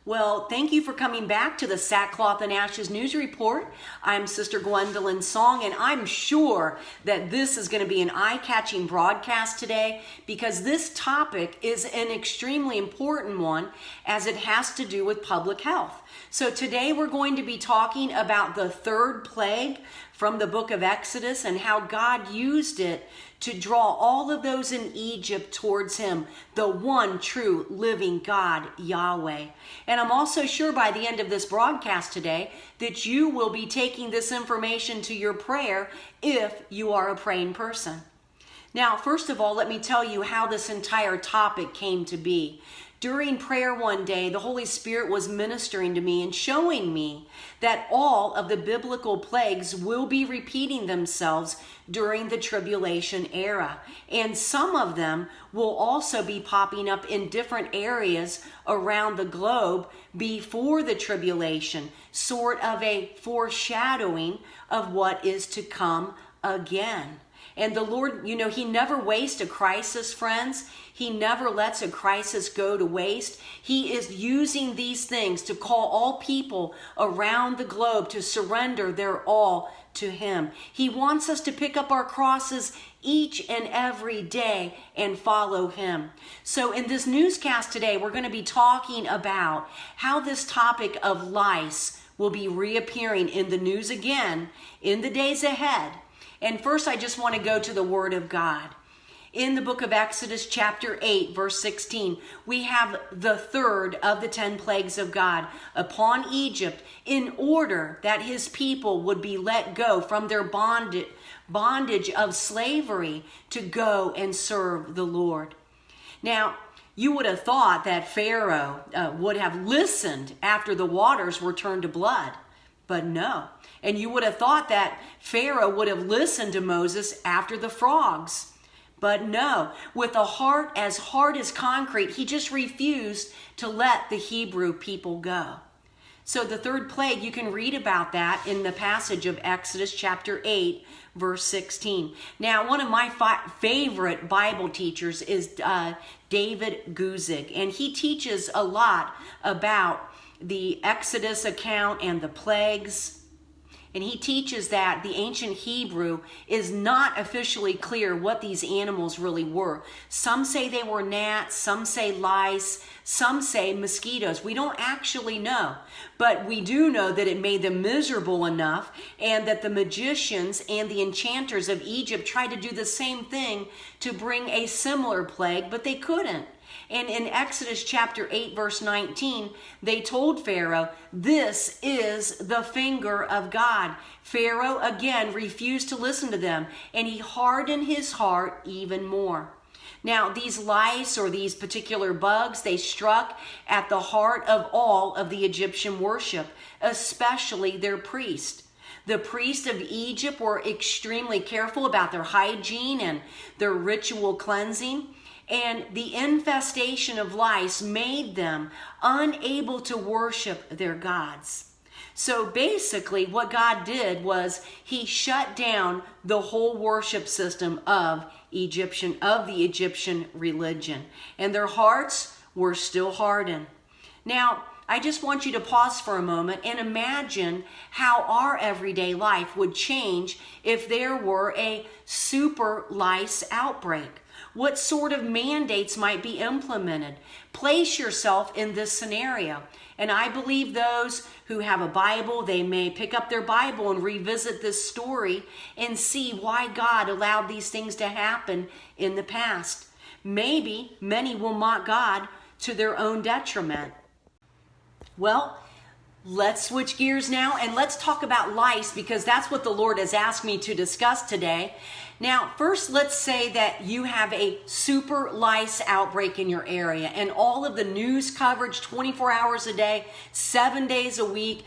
Well, thank you for coming back to the Sackcloth and Ashes News Report. I'm Sister Gwendolen Song, and I'm sure that this is going to be an eye-catching broadcast today because this topic is an extremely important one as it has to do with public health. So today we're going to be talking about the third plague from the book of Exodus and how God used it to draw all of those in Egypt towards him, the one true living God, Yahweh. And I'm also sure by the end of this broadcast today that you will be taking this information to your prayer if you are a praying person. Now, first of all, let me tell you how this entire topic came to be. During prayer one day, the Holy Spirit was ministering to me and showing me that all of the biblical plagues will be repeating themselves during the tribulation era. And some of them will also be popping up in different areas around the globe before the tribulation, sort of a foreshadowing of what is to come again. And the Lord, he never wastes a crisis, friends. He never lets a crisis go to waste. He is using these things to call all people around the globe to surrender their all to him. He wants us to pick up our crosses each and every day and follow him. So in this newscast today, we're going to be talking about how this topic of lice will be reappearing in the news again in the days ahead. And first, I just want to go to the Word of God. In the book of Exodus, chapter 8, verse 16, we have the third of the 10 plagues of God upon Egypt in order that his people would be let go from their bondage of slavery to go and serve the Lord. Now, you would have thought that Pharaoh would have listened after the waters were turned to blood, but no. And you would have thought that Pharaoh would have listened to Moses after the frogs. But no, with a heart as hard as concrete, he just refused to let the Hebrew people go. So the third plague, you can read about that in the passage of Exodus chapter 8, verse 16. Now, one of my favorite Bible teachers is David Guzik, and he teaches a lot about the Exodus account and the plagues. And he teaches that the ancient Hebrew is not officially clear what these animals really were. Some say they were gnats, some say lice, some say mosquitoes. We don't actually know, but we do know that it made them miserable enough and that the magicians and the enchanters of Egypt tried to do the same thing to bring a similar plague, but they couldn't. And in Exodus chapter 8, verse 19, they told Pharaoh, "This is the finger of God." Pharaoh again refused to listen to them, and he hardened his heart even more. Now, these lice or these particular bugs, they struck at the heart of all of the Egyptian worship, especially their priest. The priests of Egypt were extremely careful about their hygiene and their ritual cleansing. And the infestation of lice made them unable to worship their gods. So basically what God did was he shut down the whole worship system of the Egyptian religion. And their hearts were still hardened. Now, I just want you to pause for a moment and imagine how our everyday life would change if there were a super lice outbreak. What sort of mandates might be implemented? Place yourself in this scenario. And I believe those who have a Bible, they may pick up their Bible and revisit this story and see why God allowed these things to happen in the past. Maybe many will mock God to their own detriment. Well, let's switch gears now and let's talk about lice because that's what the Lord has asked me to discuss today. Now, first, let's say that you have a super lice outbreak in your area and all of the news coverage 24 hours a day, 7 days a week.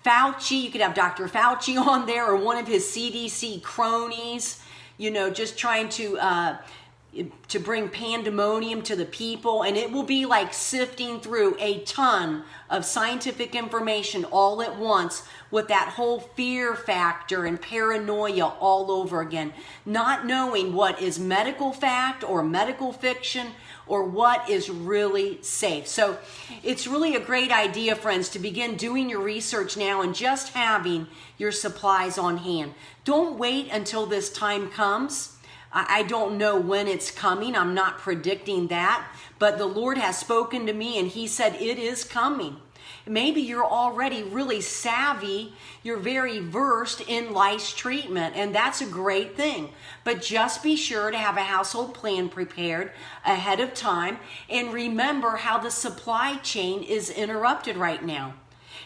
Fauci, you could have Dr. Fauci on there or one of his CDC cronies, just trying to bring pandemonium to the people, and it will be like sifting through a ton of scientific information all at once with that whole fear factor and paranoia all over again, not knowing what is medical fact or medical fiction or what is really safe. So it's really a great idea, friends, to begin doing your research now and just having your supplies on hand. Don't wait until this time comes. I don't know when it's coming. I'm not predicting that, but the Lord has spoken to me and He said it is coming. Maybe you're already really savvy, you're very versed in lice treatment, and that's a great thing. But just be sure to have a household plan prepared ahead of time and remember how the supply chain is interrupted right now.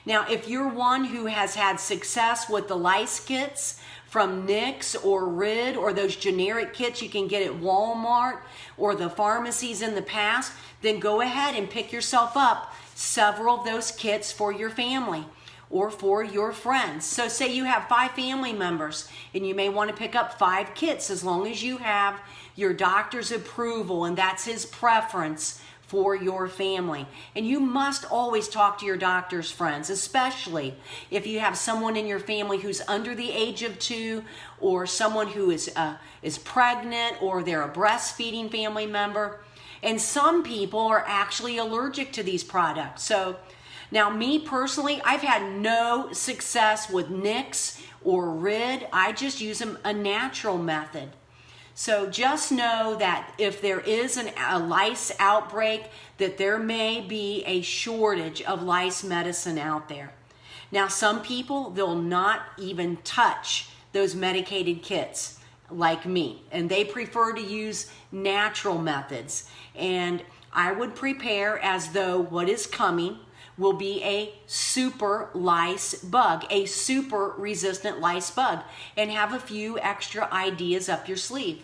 Now, if you're one who has had success with the lice kits from Nix or RID or those generic kits you can get at Walmart or the pharmacies in the past, then go ahead and pick yourself up several of those kits for your family or for your friends. So say you have 5 family members and you may want to pick up 5 kits as long as you have your doctor's approval and that's his preference for your family. And you must always talk to your doctor's friends, especially if you have someone in your family who's under the age of 2 or someone who is pregnant or they're a breastfeeding family member. And some people are actually allergic to these products. So now me personally, I've had no success with Nix or RID. I just use a natural method. So just know that if there is a lice outbreak, that there may be a shortage of lice medicine out there. Now some people, they'll not even touch those medicated kits like me, and they prefer to use natural methods. And I would prepare as though what is coming will be a super lice bug, a super resistant lice bug, and have a few extra ideas up your sleeve.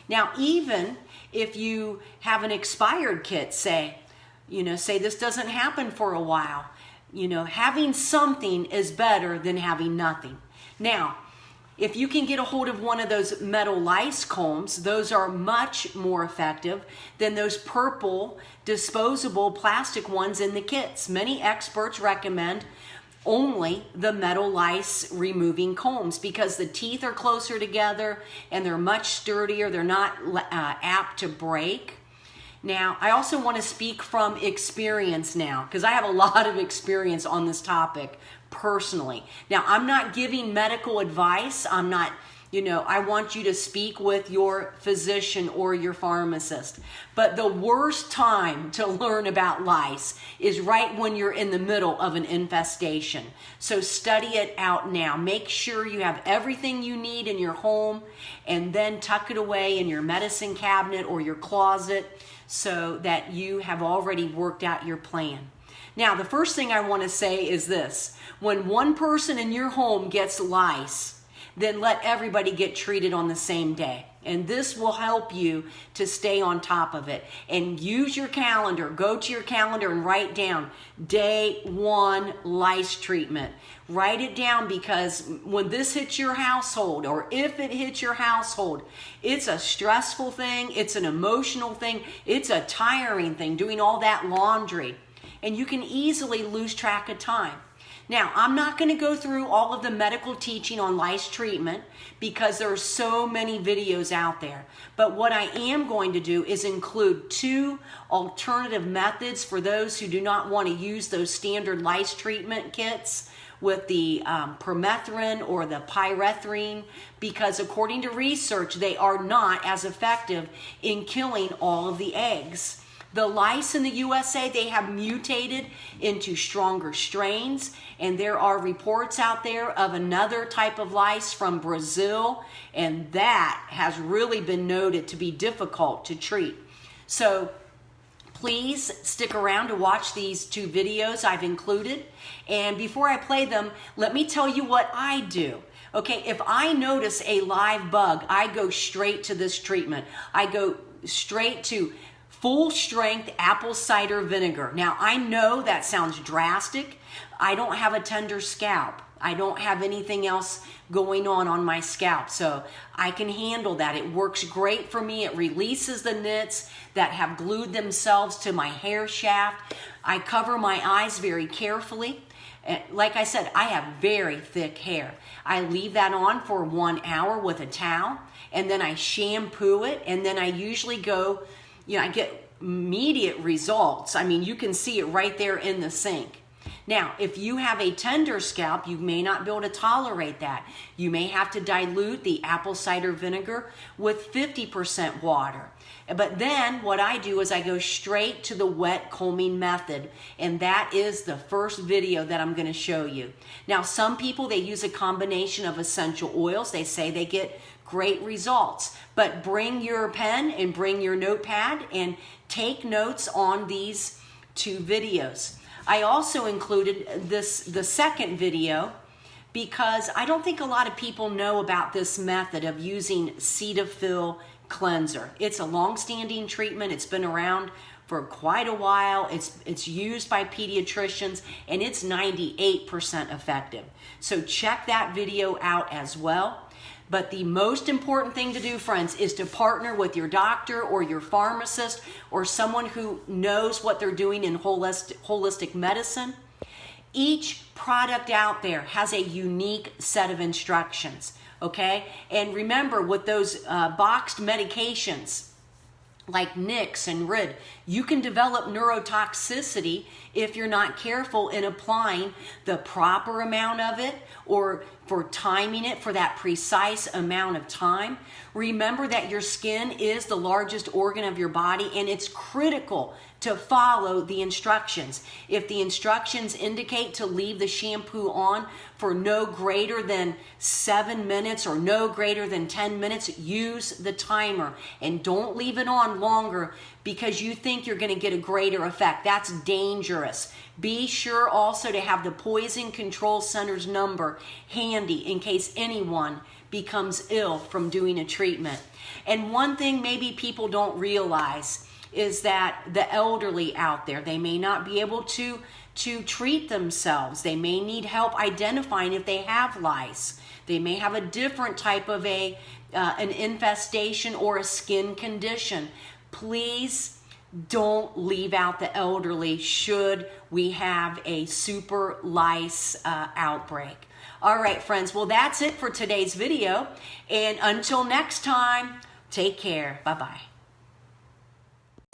Now, even if you have an expired kit, say this doesn't happen for a while, having something is better than having nothing. Now, if you can get a hold of one of those metal lice combs, those are much more effective than those purple disposable plastic ones in the kits. Many experts recommend only the metal lice removing combs because the teeth are closer together and they're much sturdier. They're not apt to break. Now, I also want to speak from experience now because I have a lot of experience on this topic personally. Now, I'm not giving medical advice. I'm not, I want you to speak with your physician or your pharmacist. But the worst time to learn about lice is right when you're in the middle of an infestation. So study it out now. Make sure you have everything you need in your home and then tuck it away in your medicine cabinet or your closet so that you have already worked out your plan. Now, the first thing I want to say is this. When one person in your home gets lice, then let everybody get treated on the same day. And this will help you to stay on top of it. And use your calendar. Go to your calendar and write down day 1 lice treatment. Write it down because when this hits your household, or if it hits your household, it's a stressful thing. It's an emotional thing. It's a tiring thing, doing all that laundry. And you can easily lose track of time. Now, I'm not going to go through all of the medical teaching on lice treatment because there are so many videos out there. But what I am going to do is include 2 alternative methods for those who do not want to use those standard lice treatment kits with the permethrin or the pyrethrin, because according to research, they are not as effective in killing all of the eggs. The lice in the USA, they have mutated into stronger strains, and there are reports out there of another type of lice from Brazil, and that has really been noted to be difficult to treat. So please stick around to watch these 2 videos I've included. And before I play them, let me tell you what I do. Okay, if I notice a live bug, I go straight to this treatment. I go straight to full strength apple cider vinegar. Now, I know that sounds drastic. I don't have a tender scalp. I don't have anything else going on my scalp, so I can handle that. It works great for me. It releases the nits that have glued themselves to my hair shaft. I cover my eyes very carefully. And like I said, I have very thick hair. I leave that on for 1 hour with a towel, and then I shampoo it, and then I usually go, I get immediate results. I mean, you can see it right there in the sink. Now, if you have a tender scalp, you may not be able to tolerate that. You may have to dilute the apple cider vinegar with 50% water. But then what I do is I go straight to the wet combing method, and that is the first video that I'm going to show you. Now, some people, they use a combination of essential oils. They say they get great results, but bring your pen and bring your notepad and take notes on these 2 videos. I also included the second video because I don't think a lot of people know about this method of using Cetaphil cleanser. It's a long-standing treatment. It's been around for quite a while. It's used by pediatricians, and it's 98% effective. So check that video out as well. But the most important thing to do, friends, is to partner with your doctor or your pharmacist or someone who knows what they're doing in holistic medicine. Each product out there has a unique set of instructions, okay? And remember, with those boxed medications, like Nix and Rid, you can develop neurotoxicity if you're not careful in applying the proper amount of it or for timing it for that precise amount of time. Remember that your skin is the largest organ of your body, and it's critical to follow the instructions. If the instructions indicate to leave the shampoo on for no greater than 7 minutes or no greater than 10 minutes, use the timer and don't leave it on longer because you think you're going to get a greater effect. That's dangerous. Be sure also to have the Poison Control Center's number handy in case anyone becomes ill from doing a treatment. And one thing maybe people don't realize is that the elderly out there, they may not be able to treat themselves. They may need help identifying if they have lice. They may have a different type of an infestation or a skin condition. Please don't leave out the elderly should we have a super lice outbreak. All right, friends. Well, that's it for today's video. And until next time, take care. Bye-bye.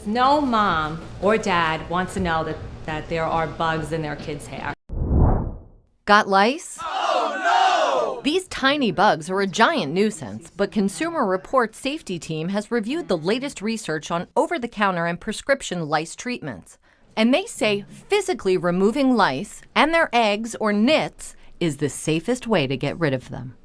No mom or dad wants to know that there are bugs in their kids' hair. Got lice? Oh no! These tiny bugs are a giant nuisance, but Consumer Reports safety team has reviewed the latest research on over-the-counter and prescription lice treatments. And they say physically removing lice and their eggs or nits is the safest way to get rid of them.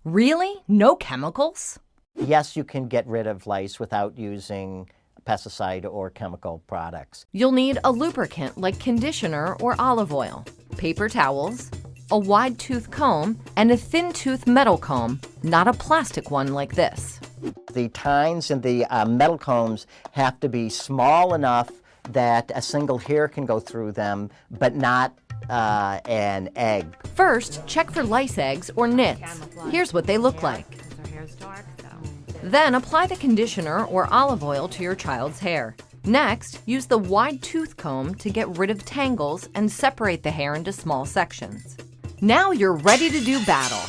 Really? No chemicals? Yes, you can get rid of lice without using pesticide or chemical products. You'll need a lubricant like conditioner or olive oil, paper towels, a wide tooth comb, and a thin tooth metal comb, not a plastic one like this. The tines and the metal combs have to be small enough that a single hair can go through them, but not an egg. First, check for lice eggs or nits. Here's what they look like. Then apply the conditioner or olive oil to your child's hair. Next, use the wide tooth comb to get rid of tangles and separate the hair into small sections. Now you're ready to do battle.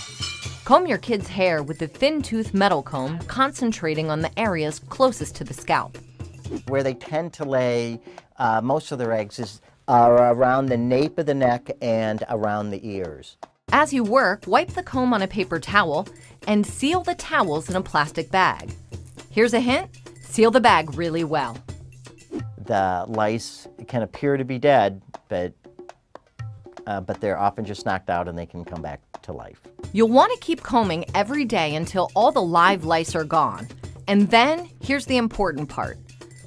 Comb your kid's hair with the thin tooth metal comb, concentrating on the areas closest to the scalp. Where they tend to lay most of their eggs are around the nape of the neck and around the ears. As you work, wipe the comb on a paper towel and seal the towels in a plastic bag. Here's a hint: seal the bag really well. The lice can appear to be dead, but they're often just knocked out and they can come back to life. You'll want to keep combing every day until all the live lice are gone. And then, here's the important part.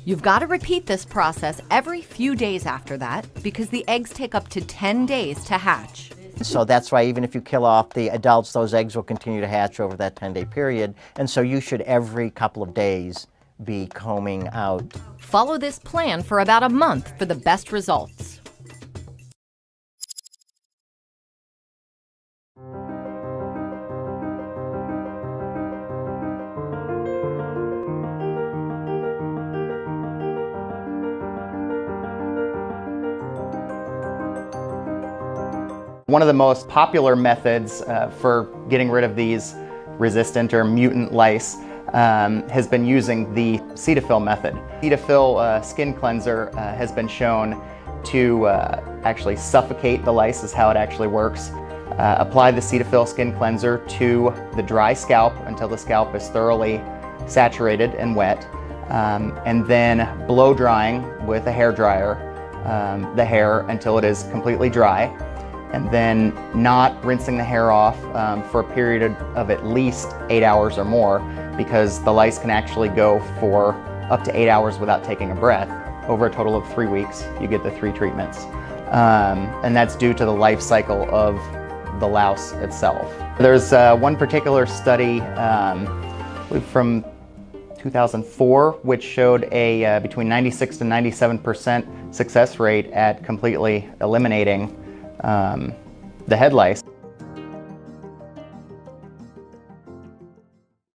You've got to repeat this process every few days after that because the eggs take up to 10 days to hatch. So that's why even if you kill off the adults, those eggs will continue to hatch over that 10-day period. And so you should every couple of days be combing out. Follow this plan for about a month for the best results. One of the most popular methods for getting rid of these resistant or mutant lice has been using the Cetaphil method. Cetaphil skin cleanser has been shown to actually suffocate the lice, is how it actually works. Apply the Cetaphil skin cleanser to the dry scalp until the scalp is thoroughly saturated and wet, and then blow drying with a hair dryer the hair until it is completely dry, and then not rinsing the hair off for a period of at least 8 hours or more, because the lice can actually go for up to 8 hours without taking a breath. Over a total of 3 weeks, you get the 3 treatments. And that's due to the life cycle of the louse itself. There's one particular study from 2004, which showed a between 96 to 97% success rate at completely eliminating the head lice.